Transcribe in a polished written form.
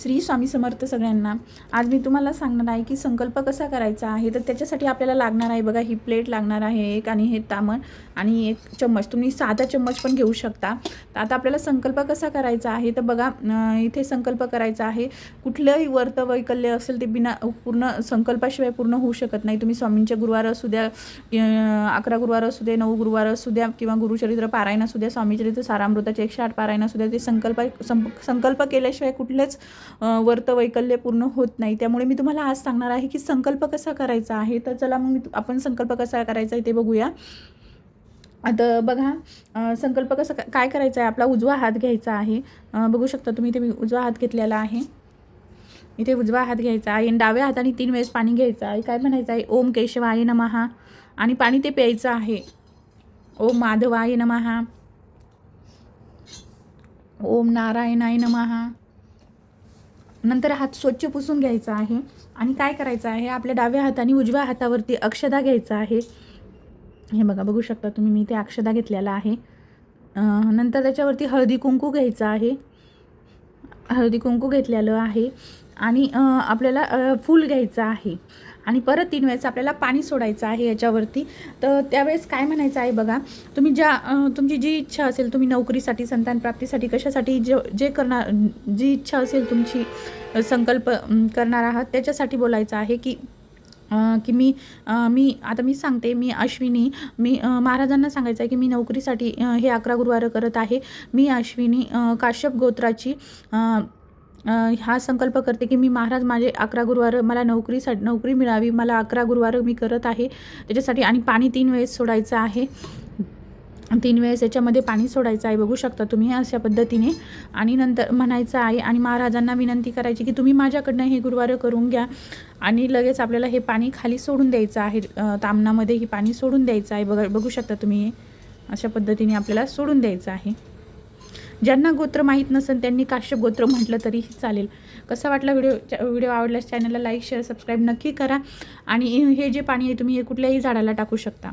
श्री स्वामी समर्थ सगळ्यांना. आज मी तुम्हाला सांगणार आहे की संकल्प कसा करायचा आहे. तर त्याच्यासाठी आपल्याला लागणार आहे बघा, ही प्लेट लागणार आहे एक, आणि हे तामण आणि एक चम्मच. तुम्ही साधा चम्मच पण घेऊ शकता. तर आता आपल्याला संकल्प कसा करायचा आहे तर बघा, इथे संकल्प करायचा आहे. कुठलंही व्रत वैकल्य असेल ते बिना पूर्ण संकल्पाशिवाय पूर्ण होऊ शकत नाही. तुम्ही स्वामींचे गुरुवार असू द्या, 11 गुरुवार असू दे, 9 गुरुवार असू द्या, किंवा गुरुचरित्र पारायण असू द्या, स्वामीचरित्र सारामृताचे 108 पारायण असू द्या, ते संकल्प केल्याशिवाय कुठलेच व्रत वैकल्य पूर्ण होत नाही. त्यामुळे मी तुम्हाला आज सांगणार आहे की संकल्प कसा करायचा आहे. तर चला मग आपण संकल्प कसा करायचा आहे ते बघूया. आता बघा, संकल्प कसा काय करायचा आहे. आपला उजवा हात घ्यायचा आहे. बघू शकता तुम्ही, इथे मी उजवा हात घेतलेला आहे. इथे उजवा हात घ्यायचा आहे आणि डाव्या हाताने 3 वेळेस पाणी घ्यायचं आहे. काय म्हणायचं आहे, ओम केशवाय नमः, आणि पाणी ते प्यायचं आहे. ओम माधवाय नमः, ओम नारायणाय नमः. नंतर हात स्वच्छ पुसून घ्यायचा आहे आणि काय करायचं आहे, आपल्या डाव्या हाताने उजव्या हातावरती अक्षदा घ्यायचा आहे. हे बघा, बघू शकता तुम्ही, मी इथे अक्षदा घेतलेला आहे. नंतर त्याच्यावरती हळदी कुंकू घ्यायचं आहे. हळदी कुंकू घेतलेलं आहे आणि आपल्याला फूल घ्यायचं आहे आणि परत 3 वेळेस आपल्याला पाणी सोडायचं आहे याच्यावरती. तर त्यावेळेस काय म्हणायचं आहे बघा, तुम्ही तुमची जी इच्छा असेल, तुम्ही नोकरीसाठी, संतान प्राप्तीसाठी, कशासाठी जे करणार, जी इच्छा असेल तुमची, संकल्प करणार आहात, त्याच्यासाठी बोलायचं आहे की मी आता मी सांगते, मी अश्विनी, मी महाराजांना सांगायचं आहे की मी नोकरीसाठी हे 11 गुरुवार करत आहे. मी अश्विनी काश्यप गोत्राची हा संकल्प करते की मी महाराज, माझे 11 गुरुवार, मला नोकरी मिळावी, मला 11 गुरुवार मी करत आहे त्याच्यासाठी. आणि पाणी 3 वेळेस सोडायचं आहे. 3 वेळेस याच्यामध्ये पाणी सोडायचं आहे, बघू शकता तुम्ही अशा पद्धतीने. आणि नंतर म्हणायचं आहे आणि महाराजांना विनंती करायची की तुम्ही माझ्याकडनं हे गुरुवार करून घ्या. आणि लगेच आपल्याला हे पाणी खाली सोडून द्यायचं आहे. तामणामध्ये हे पाणी सोडून द्यायचं आहे. बघू शकता तुम्ही, अशा पद्धतीने आपल्याला सोडून द्यायचं आहे. ज्यांना गोत्र माहीत नसेल त्यांनी काश्यप गोत्र म्हटलं तरीही चालेल. कसा वाटला व्हिडिओ आवडल्यास चॅनलला लाईक, शेअर, सबस्क्राईब नक्की करा. आणि हे जे पाणी आहे तुम्ही हे कुठल्याही झाडाला टाकू शकता.